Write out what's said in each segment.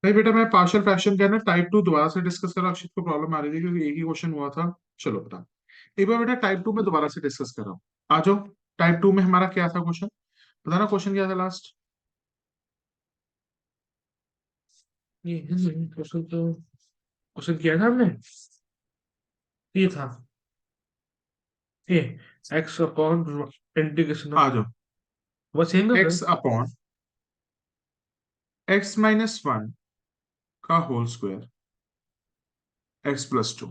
भाई बेटा मैं पार्शियल फ्रैक्शन का ना टाइप टू दोबारा से डिस्कस करा। अक्षित को प्रॉब्लम आ रही थी क्योंकि एक ही क्वेश्चन हुआ था। चलो बेटा एक बार बेटा टाइप टू में दोबारा से डिस्कस कर रहा हूँ। आ जाओ। टाइप टू में हमारा क्या था क्वेश्चन? बताना क्वेश्चन क्या था लास्ट। ये क्वेश्चन किया था हमने। ये था ये एक्स अपॉन इंटीग्रेशन आ ऑफ जाओ। वो सेम है x upon x minus one का whole square x plus two.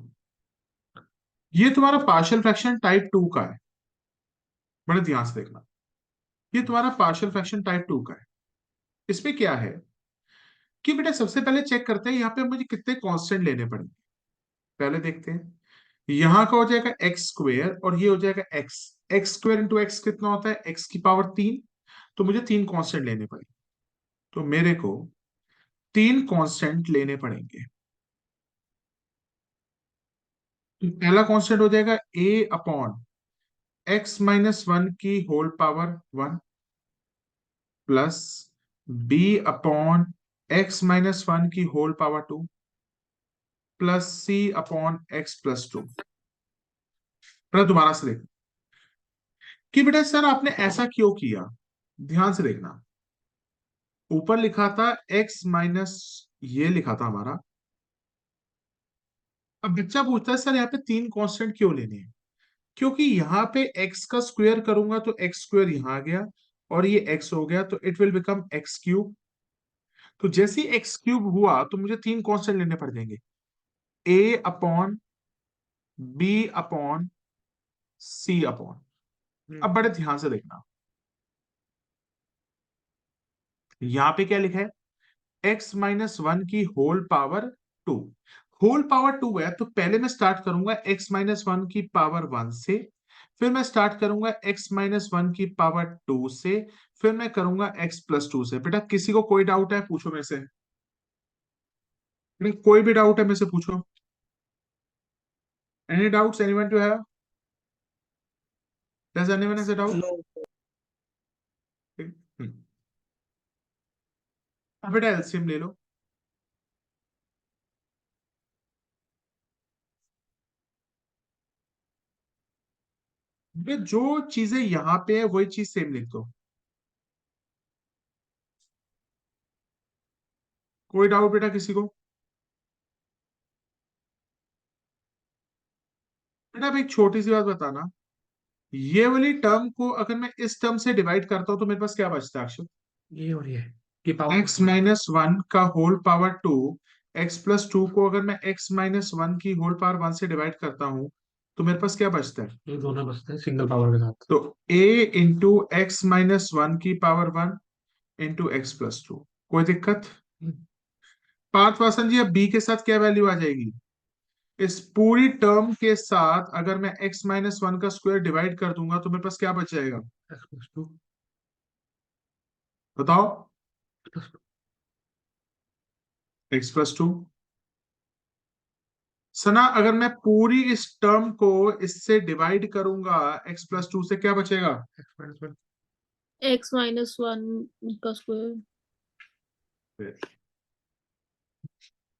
ये तुम्हारा पार्शियल फ्रैक्शन टाइप टू का है। बड़े ध्यान से देखना। ये तुम्हारा पार्शियल फ्रैक्शन टाइप टू का है। इसमें क्या है कि बेटा सबसे पहले चेक करते हैं यहाँ पे मुझे कितने कांस्टेंट लेने पड़ेंगे। पहले देखते हैं। यहाँ का हो जाएगा एक्स स्क्वेयर और ये हो जाएगा x. X square into x कितना होता है? एक्स की पावर तीन। तो मुझे तीन कांस्टेंट लेने पड़ेंगे। तो मेरे को तीन कांस्टेंट लेने पड़ेंगे। तो पहला कांस्टेंट हो जाएगा A upon x minus one की whole power one plus B upon x minus one की whole power two plus C upon X plus two. दोबारा से देख कि बेटा सर आपने ऐसा क्यों किया। ध्यान से देखना। ऊपर लिखा था एक्स माइनस, ये लिखा था हमारा। अब बच्चा पूछता है सर यहाँ पे तीन कांस्टेंट क्यों लेने हैं? क्योंकि यहाँ पे एक्स का स्क्वायर करूंगा तो एक्स स्क्वायर यहां आ गया और ये एक्स हो गया तो it will become x cube. तो जैसे ही एक्स क्यूब हुआ तो मुझे तीन कांस्टेंट लेने पड़ जाएंगे। ए अपॉन बी अपॉन सी अपॉन। अब बड़े ध्यान से देखना। यहां पे क्या लिखा है? एक्स माइनस वन की whole power two. Whole power two है तो पहले मैं स्टार्ट करूंगा एक्स माइनस वन की पावर वन से। फिर मैं स्टार्ट करूंगा एक्स माइनस वन की पावर टू से। फिर मैं करूंगा एक्स प्लस टू से। बेटा किसी को कोई डाउट है पूछो मेरे से। बेटा कोई भी डाउट है मेरे से पूछो। Any doubts anyone to have? Does anyone has a doubt? No. अब बेटा एलसीएम ले लो। बेटा जो चीजें यहां पे है वही चीज सेम लिख दो। कोई डाउट बेटा किसी को? बेटा अब एक छोटी सी बात बताना। ये वाली टर्म को अगर मैं इस टर्म से डिवाइड करता हूं तो मेरे पास क्या बचता है अक्षर? ये और ये पावर एक्स माइनस वन का whole power two. X plus two को अगर मैं एक्स माइनस वन की होल पावर वन से डिवाइड करता हूं तो मेरे पास क्या बचता है? ये दोनों बसते हैं सिंगल पावर के साथ। तो ए इंटू एक्स माइनस वन की power one into x plus to. कोई दिक्कत? पार्थवासन जी अब बी के साथ क्या वैल्यू आ जाएगी? इस पूरी टर्म के साथ अगर मैं x माइनस वन का स्क्वायर डिवाइड कर दूंगा तो मेरे पास क्या बच जाएगा? एक्स प्लस टू बताओ। Plus x plus two. Sana अगर मैं पूरी इस टर्म को इससे डिवाइड करूंगा x प्लस टू से क्या बचेगा? X minus one. X minus one का स्क्वायर।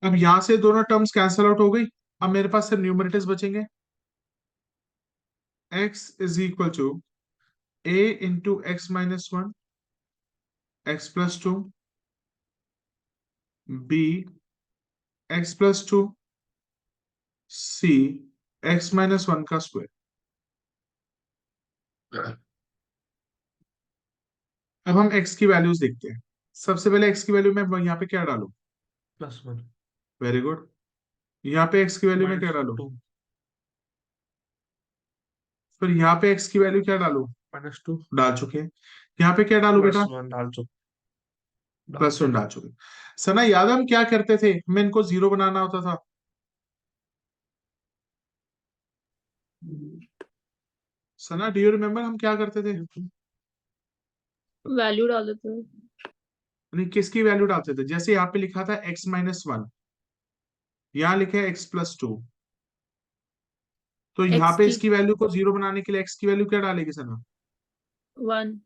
अब यहां से दोनों टर्म्स कैंसल आउट हो गई। अब मेरे पास सिर्फ न्यूमरेटर्स बचेंगे। x is equal to a into X minus one X plus two B X plus two C X minus one का स्क्वायर। अब हम x की वैल्यूज देखते हैं। सबसे पहले x की वैल्यू में यहाँ पे क्या डालू? Plus one very good. यहाँ पे x की वैल्यू में क्या माइनस डालू? टू फिर यहाँ पे x की वैल्यू क्या डालू? माइनस टू डाल चुके हैं। यहाँ पे क्या डालू प्लस बेटा? वन डाल चुके प्लस वन डाल चुके। सना याद है हम क्या करते थे? हमें इनको जीरो बनाना होता था। सना डू यू रिमेम्बर हम क्या करते थे? वैल्यू डाल देते हैं। यानी किसकी वैल्यू डालते थे? जैसे यहाँ पे लिखा था x माइनस वन, यहाँ लिखा है x प्लस टू। तो यहाँ एक्स पे की इसकी वैल्यू को जीरो बनाने के लिए x की वैल्यू क्या डालेगी सना? वन।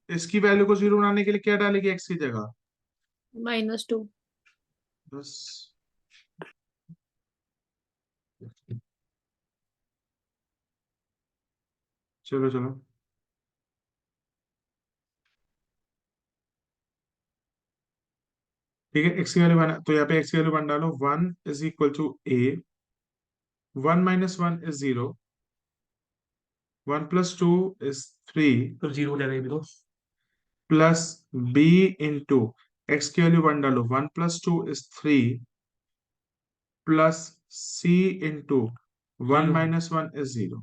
इसकी वैल्यू को जीरो बनाने के लिए क्या डालेगी x की जगह? -2. बस चलो चलो, ठीक है। एक्स की वैल्यू बना, तो यहाँ पे एक्स की वैल्यू बन डालो। 1 = a, 1 - 1 is 0, 1 + 2 is 3, तो 0 हो जाएगा ये भी तो। प्लस b इंटू एक्स की वैल्यू बन डालो। 1 + 2 is 3, plus c into 1 - 1 is 0।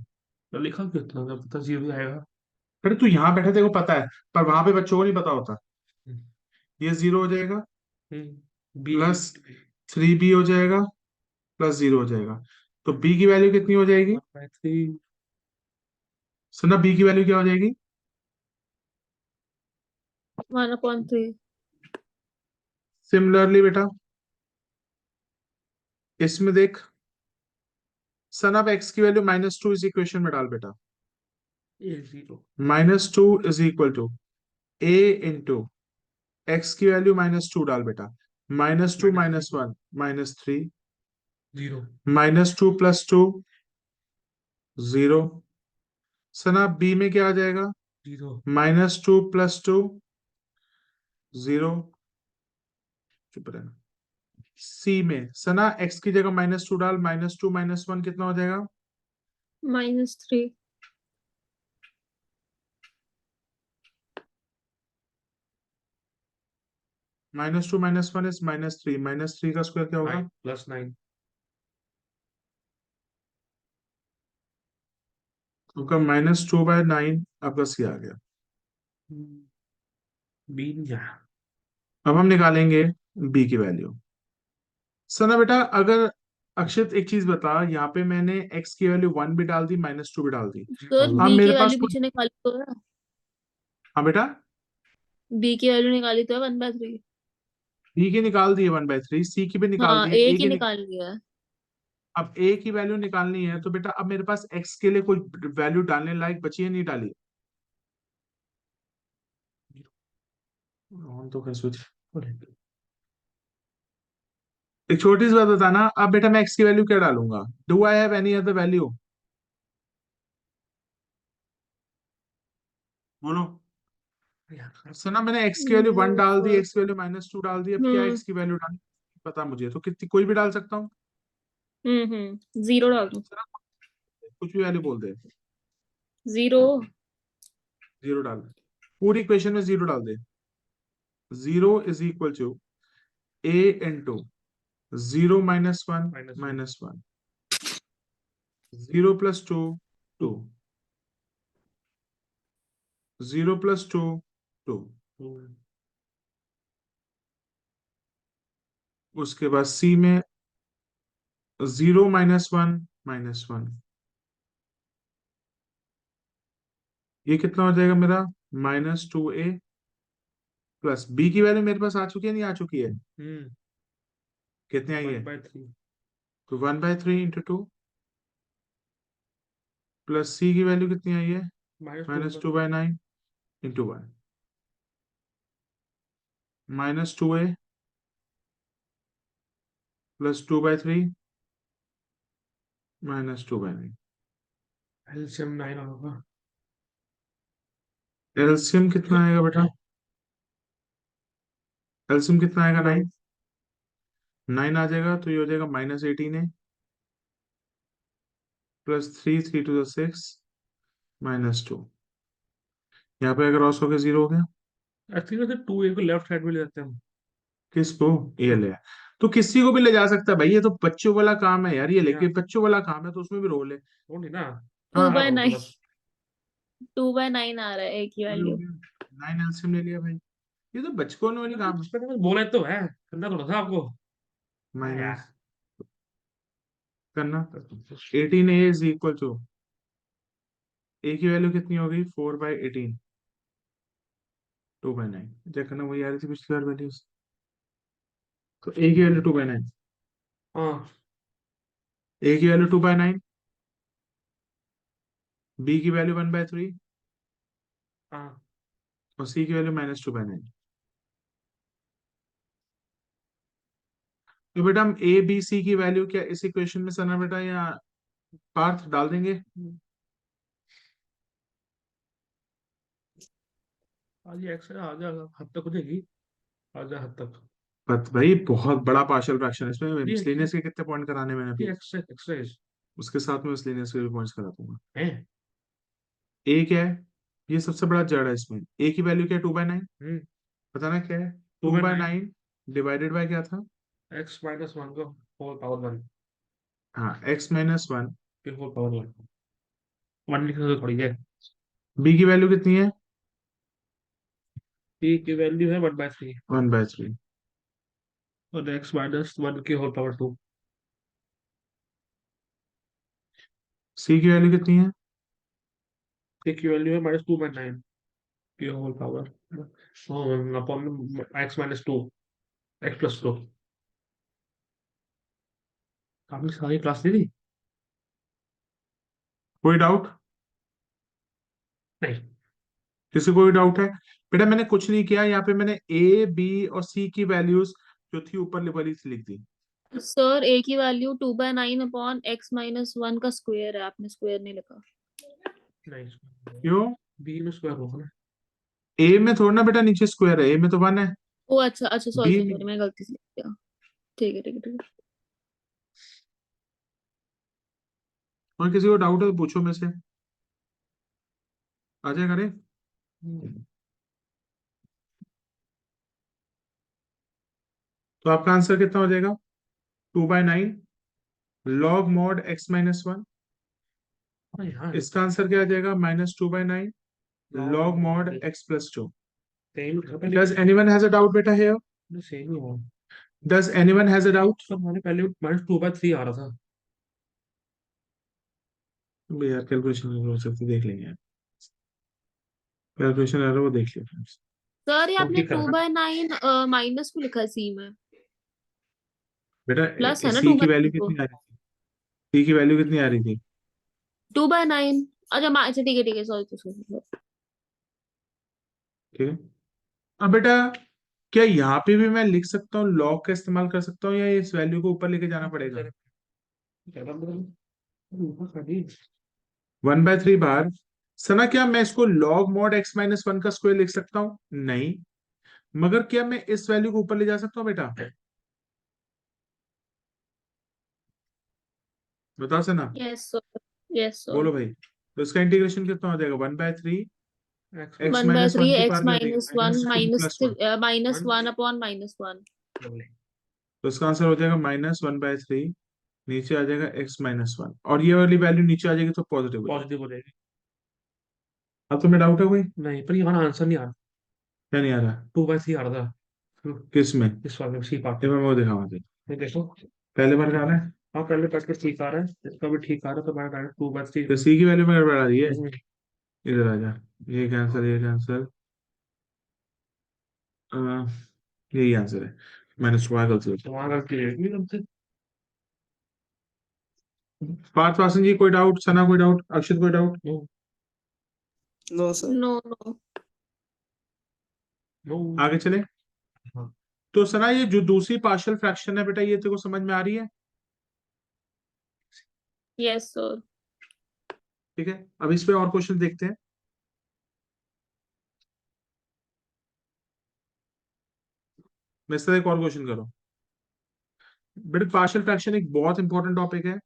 तो लिखा क्यों था, जब पता 0 ही आएगा। अरे तू यहाँ बैठे, तेरे को पता है, पर वहां पे बच्चों को नहीं पता होता। हम्म, ये 0 हो जाएगा, बी प्लस 3b हो जाएगा, प्लस 0 हो जाएगा। तो b की वैल्यू कितनी हो जाएगी? 1/3। सुना, b की वैल्यू क्या हो जाएगी? 1/3. सिमिलरली बेटा, इसमें देख, सन ऑफ एक्स की वैल्यू -2 इस इक्वेशन में डाल बेटा। ये 0। -2 = a इंटू एक्स की वैल्यू -2 डाल बेटा। -2 - -3। 1 -3, 0। -2 + 2 0। सना बी में क्या आ जाएगा? 0। -2 + 2 0। चुप रहना। सी में सना एक्स की जगह -2 डाल, -2 - 1 कितना हो जाएगा? -3. -2 - 1 is -3, -3 का स्क्वायर क्या होगा? 9 + 9। आपका -2/9 आपका सी आ गया। बी नहीं जा। अब हम निकालेंगे बी की वैल्यू। सना बेटा, अगर अक्षित एक चीज बता, यहाँ पे मैंने x की वैल्यू 1 भी डाल दी, -2 भी डाल दी। तो अब बी मेरे की पास वैल्यू कोई, पीछे निकाली तो है। हाँ बेटा, बी की वैल्यू निकाली तो है 1/3। b की निकाल दी है 1/3, c की भी निकाल हाँ, दी है, ए a की की निकाल लिया है। अब a की वैल्यू निकालनी है, तो बेटा अब मेरे पास x के लिए कोई वैल्यू डालने लायक बची है, नहीं डाली? ऑन तो कर स्विच। एक छोटी सी बात बताना, अब बेटा मैं x की वैल्यू क्या डालूंगा? Do I have any other value? बोलो। सुना, मैंने x की वैल्यू 1 डाल दी, x की वैल्यू -2 डाल दी, अब क्या हम्म x की वैल्यू डालनी पता मुझे, तो कितनी कोई भी डाल सकता हूँ? 0 डाल दो। सुना, कुछ भी वैल्यू बोल दे। 0। 0 डाल दे, पूरी इक्वेशन में 0 डाल दे। 0 = a इंटू 0 - 1 -1। -1, 0 + 2 2, 0 + 2 2, उसके बाद c में 0 - 1 -1, ये कितना हो जाएगा मेरा? -2a, प्लस b की वैल्यू मेरे पास आ चुकी है, नहीं आ चुकी है? कितनी आई है? 1/3। तो 1/3 × 2, प्लस c की वैल्यू कितनी आई है? -2 -2/9 × 1, -2a प्लस 2/3 -2/9। एलसीएम 9 होगा। एलसीएम कितना आएगा बेटा? एलसीएम कितना आएगा? 9। 9 आ जाएगा, तो ये हो जाएगा -18a, +3 3 to the 6 -2। यहाँ पे अगर क्रॉस हो गया 0 हो गया। एक्चुअली तो 2a को लेफ्ट साइड में ले जाते हैं हम। किसको? ये ले, तो किसी को भी ले जा सकता है भाई, ये तो बच्चों वाला काम है यार, ये लेके या बच्चों वाला काम है, तो उसमें भी रोल है। वो नहीं ना। टू हाँ, बाय तो नाइन बस। 2/9 आ रहा है ए की अरे हो वैल्यू। गया, 9 एलसीएम ले लिया भाई, ये तो बचपन वाली काम है। मैंने कुछ बोला तो है, करना थोड़ा था आपको। हाँ माइनस यार। करना। 18a = ए की वैल्यू कितनी होगी? 4/18, 2/9। चेक करना, वही आ रही थी पिछली बार वैल्यूज। तो ए की वैल्यू 2/9, हाँ। ए की वैल्यू 2/9, बी की वैल्यू 1/3, हाँ। और सी की वैल्यू -2/9। तो बेटा हम ए बी सी की वैल्यू क्या इस इक्वेशन में सना बेटा या पार्थ डाल देंगे? आज ये एक्स आधा हद तक हो जाएगी, आधा हद तक। बट भाई बहुत बड़ा पार्शियल फ्रैक्शन है, इसमें ये मिसलेनियस के कितने पॉइंट कराने मैंने ये अभी? एक्स्ट्रा एक्स्ट्रा उसके साथ में मिसलेनियस के भी पॉइंट्स करा दूंगा। है। ए क्या है? ये सबसे बड़ा जड़ है इसमें। ए की वैल्यू क्या है? 2/9। हम्म। बताना क्या है? Two two by by nine nine divided by क्या था? एक्स माइनस वन का होल पावर वन हाँ, x-1। के होल पावर वन। वन लिखने से थोड़ी है। बी की वैल्यू कितनी है? पी की वैल्यू है 1/3 1/3। और एक्स माइनस वन के होल पावर टू। सी की वैल्यू कितनी है? ए की वैल्यू है -2/9 के whole power upon x minus two, X plus two. आपने सारी क्लास ली थी? कोई डाउट? नहीं। किसी को कोई डाउट है? बेटा मैंने कुछ नहीं किया, यहाँ पे मैंने ए बी और सी की वैल्यूज जो थी ऊपर वाली से लिख दी। सर ए की वैल्यू 2/9 अपॉन x-1 का स्क्वायर है, आपने स्क्वायर नहीं लिखा। नहीं, क्यों? बी में स्क्वायर होगा ना। ए में थोड़ा ना बेटा नीचे स्क्वायर है, ए में तो 1 है। ओ अच्छा अच्छा, सॉरी बी सॉरी में सॉरी, मैं गलती से लिख दिया। ठीक है ठीक है ठीक है। और किसी को डाउट है तो पूछो में से, आ जाए करे। तो आपका आंसर कितना हो जाएगा? 2/9 लॉग मॉड x-1। हाँ यार, इसका आंसर क्या आ जाएगा? -2/9 log mod x+2। सेम पहले Does anyone has a doubt बेटा here? सेम ही हुआ। Does anyone has a doubt? सब हमारे पहले -2/3 आ रहा था। यार कैलकुलेशन हो सकती, देख लेंगे। कैलकुलेशन एरर वो देख लियो फ्रेंड्स। सर ये तो आपने ठीक टू करना। बाय नाइन माइनस को लिखा है सी में, बेटा प्लस है ना सी टू की बाय वैल्यू नाइन को। कितनी आ रही थी? सी की वैल्यू कितनी आ रही थी? 2/9। अच्छा अच्छा ठीक है सॉरी सॉरी। ठीक है। अब बेटा क्या यहाँ पे भी मैं लिख सकता हूँ, लॉग का इस्तेमाल कर सकता हूँ, या इस वैल्यू को ऊपर लेके जाना पड़ेगा? ज्यादा ऊपर कर दी। 1/3 बार सना, क्या मैं इसको लॉग मॉड x-1 का स्क्वायर लिख सकता हूँ? नहीं। मगर क्या मैं इस वैल्यू को ऊपर ले जा सकता हूँ बेटा? बताओ Sana. Yes sir, yes sir. बोलो भाई। तो इसका इंटीग्रेशन कितना हो जाएगा? 1/3 x x one by minus three one के एक्स पार क्या हो माइनस जाएगा? वन -2 + 1। Minus one upon -1। तो इसका आंसर हो जाएगा -1/3। नीचे आ जाएगा x-1, और ये वाली वैल्यू नीचे आ जाएगी तो पॉजिटिव हो जाएगी। पॉजिटिव हो जाएगी। अब तुम्हें डाउट है कोई? नहीं, पर ये हमारा आंसर नहीं आ रहा। क्या नहीं आ रहा? 2/3 आ रहा था। किस में? इस वाले सी पार्ट ये में। मैं वो दिखाऊंगा तुझे। ये देखो। पहले बार आ रहा है। हाँ, पहले पैकेट ठीक आ रहा है, इसका भी ठीक आ रहा है, तो हमारा 2/3। तो सी की वैल्यू में गड़बड़ आ रही है। इधर आ जा। ये कैंसर, ये कैंसर। यही आंसर है। मैंने छुआ गलती से। वहां गलती है नहीं हमसे। पार्थ वासन जी कोई डाउट? सना कोई डाउट? अक्षित कोई doubt? No. No sir. No no. No. आगे चले। हाँ। तो सना ये जो दूसरी पार्शियल फ्रैक्शन है बेटा, ये तेरे को समझ में आ रही है? Yes sir. ठीक है, अब इस पे और क्वेश्चन देखते हैं। मेरे साथ एक और क्वेश्चन करो बेटा। पार्शियल फ्रैक्शन एक बहुत इंपॉर्टेंट टॉपिक है।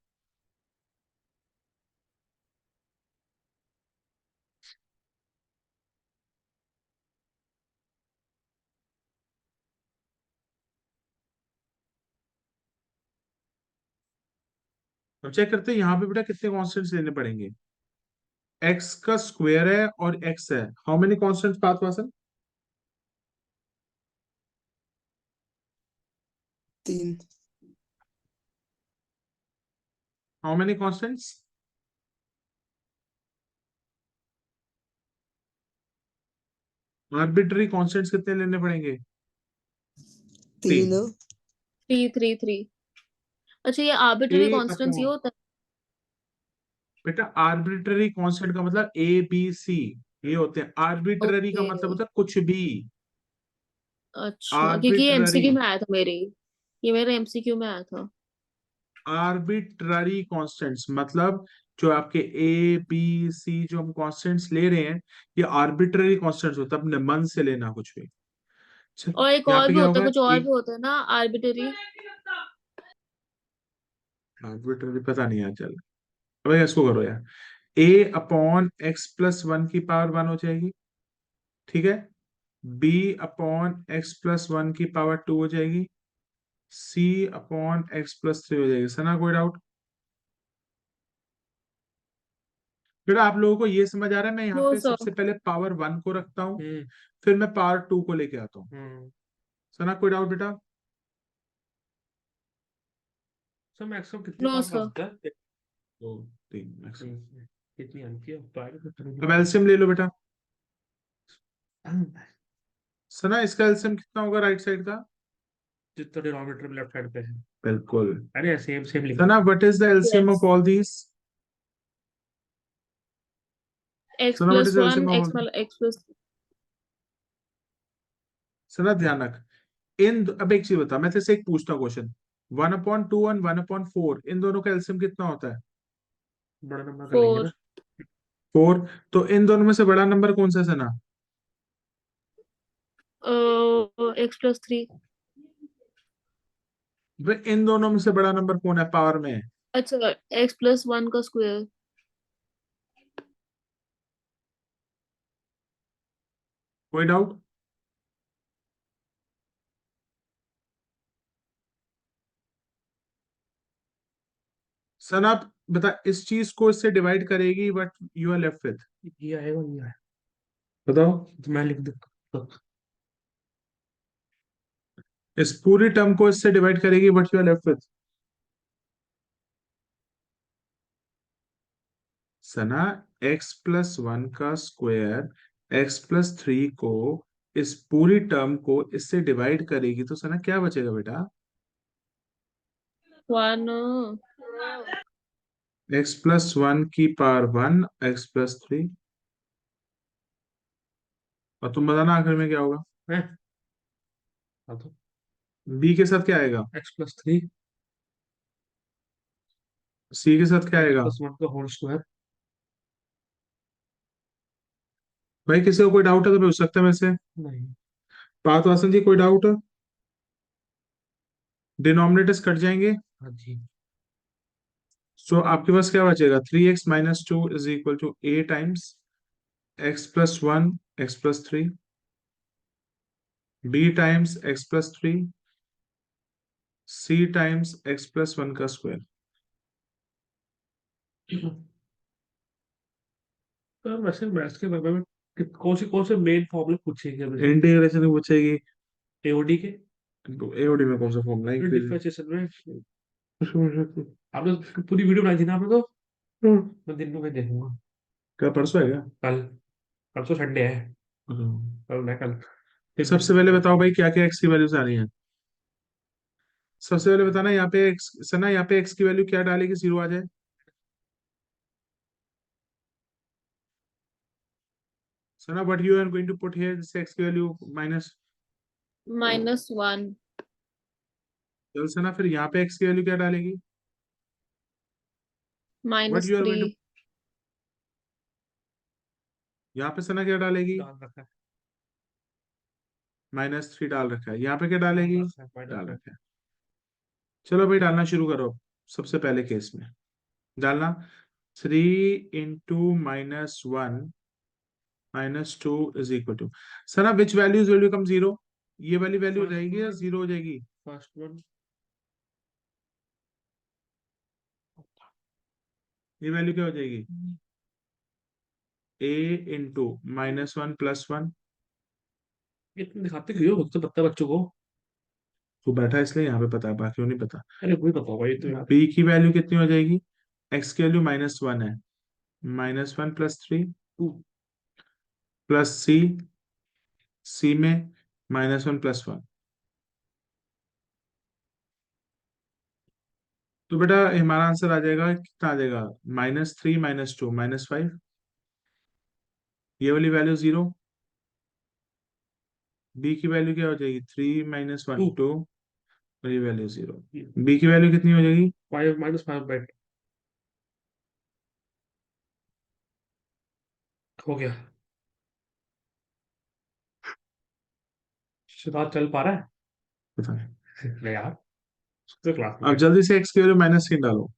अब चेक करते हैं यहाँ पे बेटा कितने कॉन्स्टेंट्स लेने पड़ेंगे। एक्स का स्क्वायर है और एक्स है। How many constants Parth Vasan? 3। How many constants? Arbitrary constants कितने लेने पड़ेंगे? 3। 3। 3 3 3। अच्छा ये आर्बिट्ररी ए कॉन्स्टेंट्स ये अपॉन होता बेटा आर्बिट्ररी कांस्टेंट का मतलब ए बी सी, ये होते हैं। है। आर्बिट्ररी का ओके। मतलब होता है कुछ भी। अच्छा क्योंकि ये आर्बिट्ररी। एमसीक्यू में आया था मेरे। ये मेरा एमसीक्यू में आया था। आर्बिट्ररी कांस्टेंट्स मतलब जो आपके ए बी सी जो हम कांस्टेंट्स ले रहे हैं, ये आर्बिट्ररी कांस्टेंट्स होता है, अपने मन से लेना कुछ भी। चल, और एक यहाँ और पे भी क्या होता है, होगा, कुछ और एक भी होता है ना आर्बिटरी। आर्बिट्ररी पता नहीं यार, चल अब इसको करो यार। A upon X plus one की पावर वन हो जाएगी, ठीक है। B upon X plus one की पावर टू हो जाएगी। C upon X plus three हो जाएगी। सना कोई डाउट? फिर आप लोगों को ये समझ आ रहा है, मैं यहाँ नो पे सर। सबसे पहले पावर वन को रखता हूँ, हम्म फिर मैं पावर टू को लेके आता हूँ। हम्म सना कोई डाउट बेटा? सर मैक्सिमम कितनी नो पावर सर। मांगता है? दो तीन मैक्सिमम। कितनी आती है अब एलसीएम ले लो बेटा। सना इसका एलसीएम कितना होगा राइट साइड का? जितना डिनोमिनेटर में लेफ्ट साइड पे है। बिल्कुल। अरे सेम सेम लिख Sana what is the LCM yes. Of all these? X Sana what plus is the one LCM of x all? X plus. Sana ध्यान रख, अब एक चीज बता, मैं तेरे से एक पूछता हूँ क्वेश्चन। वन अपॉन टू और वन अपॉन फोर, इन दोनों का एलसीएम कितना होता है? बड़ा नंबर का लेंगे ना। 4। फोर। तो इन दोनों में से बड़ा नंबर कौन सा है सना? X plus 3। भाई इन दोनों में से बड़ा नंबर कौन है पावर में? अच्छा, एक्स प्लस 1 का स्क्वायर। कोई डाउट? सना आप बता, इस चीज को इससे डिवाइड करेगी but you are left with, ये आएगा ये आएगा बताओ। तो मैं लिख दूँ। इस पूरी टर्म को इससे डिवाइड करेगी but you are left with. Sana X plus one का स्क्वायर एक्स प्लस थ्री को, इस पूरी टर्म को इससे डिवाइड करेगी तो सना क्या बचेगा बेटा? 1। एक्स प्लस वन की power one X plus three. और तुम बताना आखिर में क्या होगा? है हाँ तो बी के साथ क्या आएगा? x+3 सी के साथ क्या एक्स आएगा? प्लस वन का होल स्क्वायर। भाई किसी को कोई डाउट है तो पूछ सकते हैं वैसे। नहीं। बात वासन जी कोई डाउट? डिनोमिनेटर्स कट जाएंगे, हाँ जी। सो आपके पास क्या बचेगा? Three X minus two is equal to A times X plus one X plus three, B times X plus three, C times X plus one का स्क्वायर। तो वैसे मैथ्स के बारे में कौन से मेन फॉर्मूले पूछेंगे वैसे? इंटीग्रेशन पूछेगी। एओडी के एओडी में कौन सा फॉर्मूला है फिर? डिफरेंशिएशन में आपने पूरी वीडियो बनाई थी ना आपने तो। मैं दिन में देखूंगा। क्या परसों है क्या? कल परसों संडे है। कल मैं कल फिर सबसे पहले बताओ भाई क्या क्या एक्स की वैल्यूज आ रही हैं? सबसे पहले बताना, यहाँ पे एक्स सना, यहाँ पे एक्स की वैल्यू क्या डालेगी जीरो आ जाए? Sana what you are going to put here, this x की वैल्यू माइनस। -1। चल सना फिर यहाँ पे एक्स की वैल्यू क्या डालेगी? What you are -3। Going to, यहाँ पे सना क्या डालेगी? डाल रखा है। माइनस थ्री डाल रखा है। यहाँ पे क्या डालेगी? डाल रखा है डाल -1। रखा है। चलो भाई डालना शुरू करो। सबसे पहले केस में डालना, three into minus one minus two is equal to, Sana which values will become zero? ये वाली वैल्यू हो जाएगी या जीरो हो जाएगी? फर्स्ट वन ये वैल्यू क्या हो जाएगी? A into minus one plus one. इतने दिखाते क्यों हो तो पता बच्चों को। तो बैठा इसलिए यहाँ पे पता है, बाकी नहीं पता। अरे वही बताओ भाई तो यार। बी की वैल्यू कितनी हो जाएगी? एक्स की वैल्यू माइनस वन है, minus one plus three 2 plus C, C में माइनस वन प्लस वन। तो बेटा हमारा आंसर आ जाएगा, कितना आ जाएगा? Minus three minus two minus five. ये वाली वैल्यू जीरो। बी की वैल्यू क्या हो जाएगी? थ्री माइनस वन 2 टू ये वैल्यू 0। बी की वैल्यू कितनी हो जाएगी? 5 -5 हो गया। शिवाद चल पा रहा है? पता नहीं। नहीं यार, तो क्लास में अब जल्दी से x की वैल्यू -3 डालो,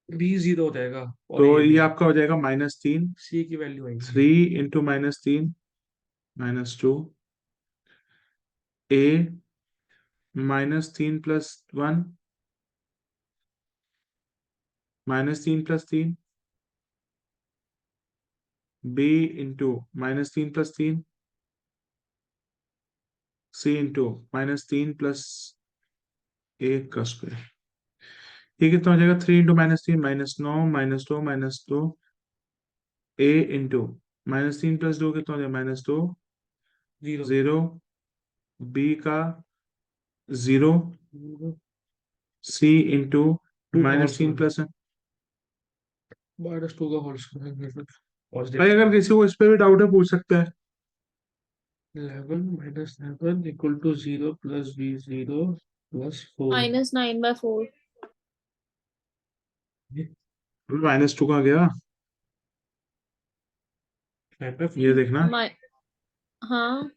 बी 0 हो जाएगा और तो ए ये भी। आपका हो जाएगा -3। सी की वैल्यू आएगी 3 into -3 -2, a -3 plus 1 -3 plus 3, b into -3 plus 3, c into -3 plus 1 का स्क्वायर। ये कितना हो जाएगा? 3 इंटू -3 -9 -2 -2, a इंटू -3 प्लस 2 कितना हो जाएगा? -2, 0 0, b का 0, c इंटू 2 का होल -3 प्लस। -2 का होल स्क्वायर भाई अगर किसी को इस पे भी डाउट है पूछ सकता है। 11 -7 equal to 0 plus B 0 plus 4 -9/4। -2 कहाँ गया? ये देखना, माइ हाँ,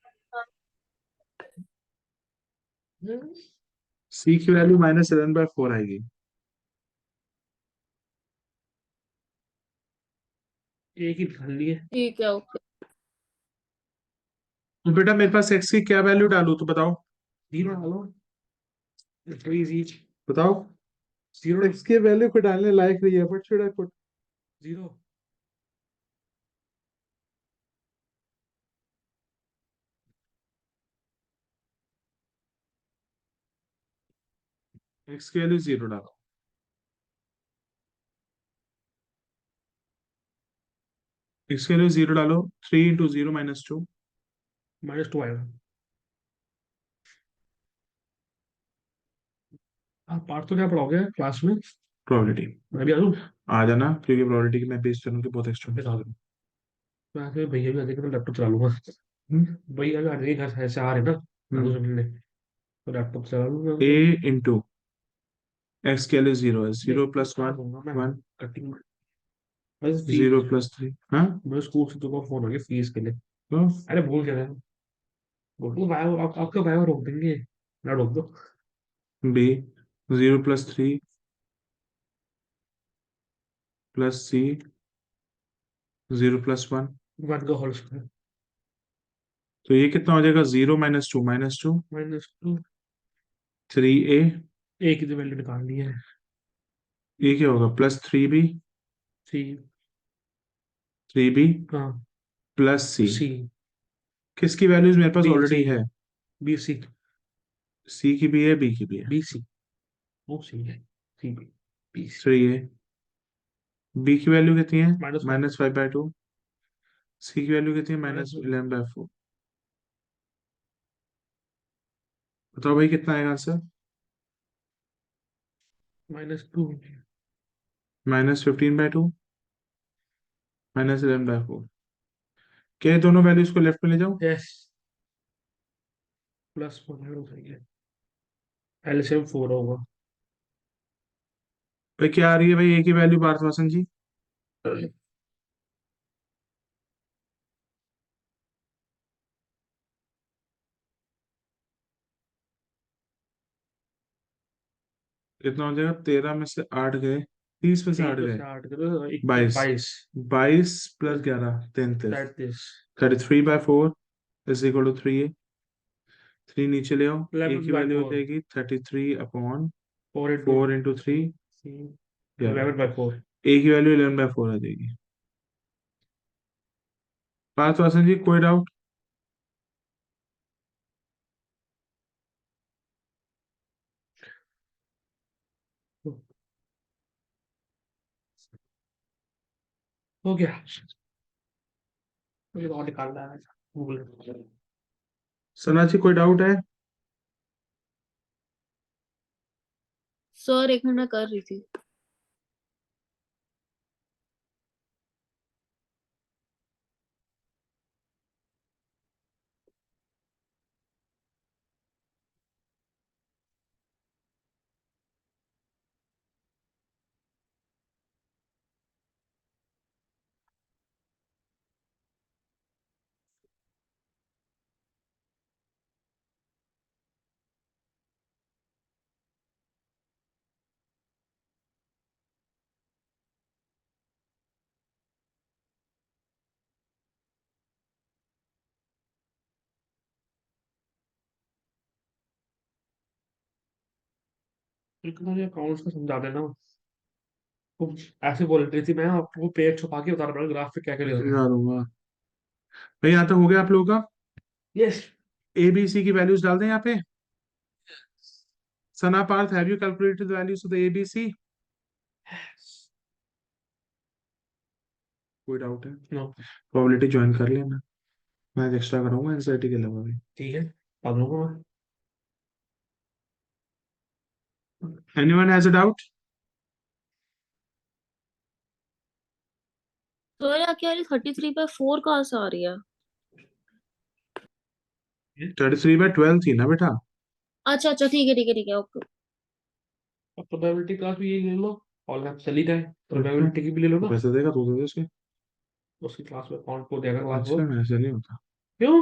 c की वैल्यू -11/4 आएगी। एक ही निकाल लिए। ठीक है, ओके। तो बेटा मेरे पास x की क्या वैल्यू डालूं तो बताओ? 0 डालो, इट्स इजी। बताओ 0 x की वैल्यू को डालने लायक नहीं है, but should I put 0 x की वैल्यू 0 डालो। x की वैल्यू 0 डालो, 3 इंटू 0 -2, -2 आएगा। आप पार्ट तो क्या पढ़ाओगे क्लास में? प्रोबेबिलिटी। मैं भी आ जाऊँ? आ जाना, क्योंकि प्रोबेबिलिटी की मैं पेश करूँ तो बहुत एक्स्ट्रा। मैं आ जाऊँ। मैं आके भैया भी आ जाएगा तो लैपटॉप चला लूंगा। भैया भी आ जाएंगे घर से, ऐसे आ रहे ना नानू से मिलने, तो लैपटॉप चला लूंगा। a इंटू x की वैल्यू 0 है, 0 प्लस आ 1 दूंगा मैं 1, कटिंग में। बस फी 0 प्लस 3। हाँ मैं स्कूल से तुम्हें फोन हो गया फीस के लिए। तो अरे भूल गया था। बोल दो भाई, आपका भाई रोक देंगे ना, रोक दो। b 0 plus 3 plus c 0 plus 1, 1 का होल स्क्वायर तो ये कितना हो जाएगा? 0 -2 -2, -2। 3a, एक की तो वैल्यू निकालनी है। ये क्या होगा? प्लस 3b, सी 3b हाँ प्लस c। सी किसकी वैल्यूज मेरे पास बी सी ऑलरेडी है? बी सी c की भी है, b की भी है। बी सी वो सी है, C B B C 3a, b की वैल्यू कितनी है? -5 -5/2, c की वैल्यू कितनी है? माइनस -11/4। बताओ भाई कितना आएगा आंसर? -2। -15/2, -11/4। क्या ये दोनों वैल्यूज को लेफ्ट में ले जाओ? यस, +1 हो जाएगा। एलसीएम 4 होगा। भाई क्या आ रही है भाई a की वैल्यू पार्थवासन जी? कितना हो जाएगा? 13 में से 8 गए, 30 में से 8 3 गए, से 8 करो 22, 22। 22 plus 11 33, that is 33/4 is equal to 3a। 3 नीचे ले आओ, a 11 की बाय वैल्यू हो 4। जाएगी 33/4 4 इंटू इंटू 3, 11। 11/4। a की वैल्यू 11/4 आ जाएगी। पार्थवासन जी कोई डाउट? हो गया, मुझे और निकालना है गूगल। सना जी कोई डाउट है? सर, 1 मिनट में कर रही थी। एक मुझे अकाउंट्स का समझा देना। वो ऐसे बोल रही थी, मैं आपको पेज छुपा के बता रहा हूँ ग्राफ पे क्या क्या लिखा है। समझा दूंगा भाई। यहाँ तक हो गया आप लोगों का। यस। ए बी सी की वैल्यूज डाल दें यहाँ पे। Sana Parth, have you calculated the values of the A B C? कोई डाउट है? नो। प्रोबेबिलिटी ज्वाइन कर लेना, मैं एक्स्ट्रा कराऊंगा एनसीईआरटी के अलावा भी। ठीक है, पढ़ लूंगा मैं। Anyone has a doubt? तो यार क्या 33/4 कहाँ से आ रही है? 33/12 थी ना बेटा। अच्छा अच्छा, ठीक है ओके। अब प्रोबेबिलिटी क्लास भी यही ले लो, और चली जाए अच्छा, प्रोबेबिलिटी की भी ले लो तो ना। पैसे देगा तो दे दे उसके। उसकी क्लास में अकाउंट को देगा क्लास वो। अच्छा, मैं ऐसे नहीं होता। क्यों?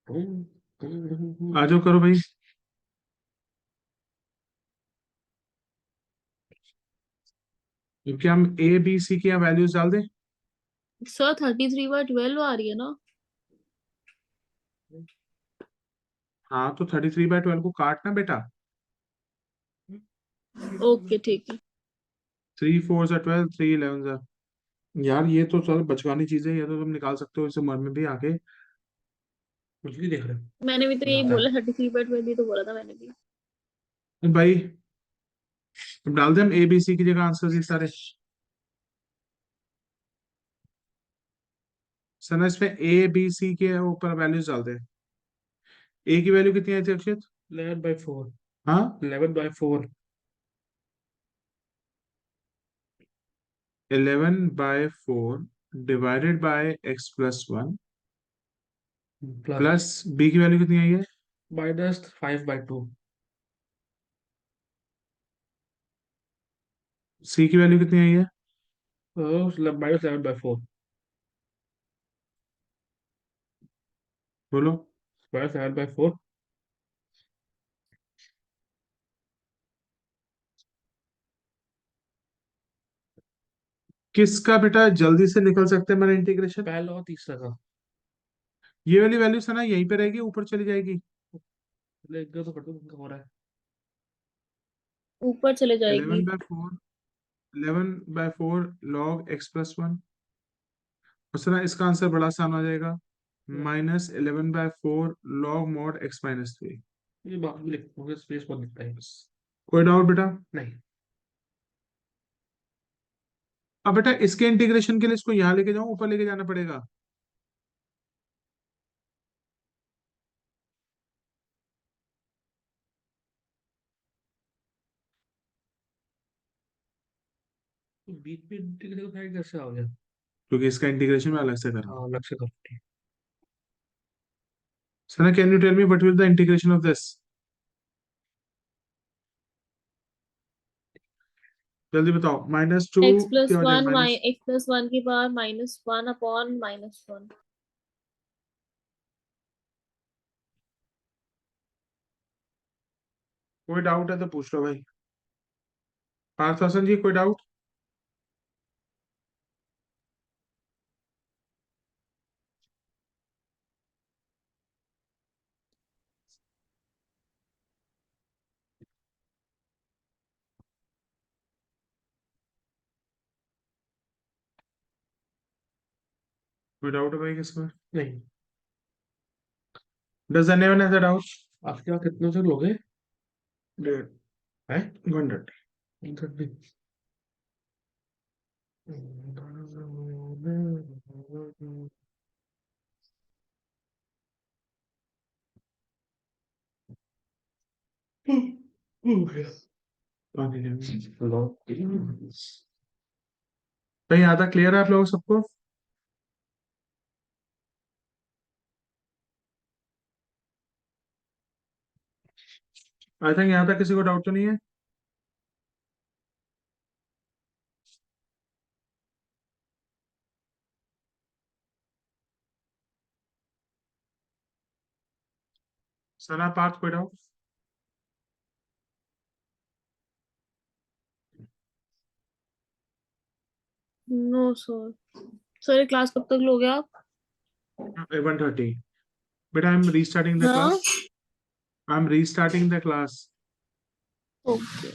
हम्म, आ जाओ करो भाई। क्योंकि हम ए बी सी की वैल्यूज डाल दें। सर 33/12 आ रही है ना? हाँ, तो 33/12 को काटना बेटा। ओके ठीक है। 3 4 जा 12, 3 11 जा। यार ये तो चल बचकानी चीजें, ये तो तुम निकाल सकते हो इस उम्र में भी आके। कुछ नहीं देख रहे। मैंने भी तो यही आता है। बोला, 33/12 ही तो बोला था मैंने भी। भाई अब डाल दे हम ए बी सी की जगह आंसर ये सारे। सना इसमें ए बी सी के ऊपर वैल्यूज डाल दे। ए की वैल्यू कितनी आई थी अक्षित? 11/4। हाँ, 11/4 11/4 divided by X plus one plus plus B की वैल्यू कितनी आई है? -5/2। सी की वैल्यू कितनी आई है? -11/4। बोलो। -7/4। किसका बेटा जल्दी से निकल सकते हैं मेरा इंटीग्रेशन? पहला और तीसरा का। ये वाली वैल्यू सना यहीं पे रहेगी, ऊपर चली जाएगी। एक दो तो कर दो, उनका हो रहा है। ऊपर चले जाएगी। 11/4 लॉग एक्स प्लस वन। और सना इसका आंसर बड़ा आसान हो जाएगा, -11/4 log mod x minus three. ये बात भी लिख, मुझे स्पेस बहुत दिखता है। कोई डाउट बेटा? नहीं। अब बेटा इसके इंटीग्रेशन के लिए इसको यहाँ लेके जाऊं, ऊपर लेके जाना पड़ेगा? तो बीच में इंटीग्रेशन साइड कैसे आ गया? क्योंकि इसका इंटीग्रेशन मैं अलग से कर रहा हूँ। हाँ, अलग से करो, ठीक। Sana can you tell me what will the integration of this? जल्दी बताओ। -2 एक्स प्लस क्या हो जाएगा? One minus x plus one की पावर -1/-1। कोई डाउट है तो पूछ लो भाई। पार्थ हासन जी, कोई डाउट? कोई डाउट है भाई किसमें? नहीं। Does anyone have a doubt? आपके यहाँ कितने से लोग हैं? 100। 130। भाई यहाँ तक क्लियर है आप लोगों सबको? आई थिंक यहाँ तक किसी को डाउट तो नहीं है। सना पार्थ, कोई doubt? No sir. Sir class कब तक लोगे आप? 1:30। बेटा आई एम रीस्टार्टिंग द हाँ। Class. I'm restarting the class. Okay.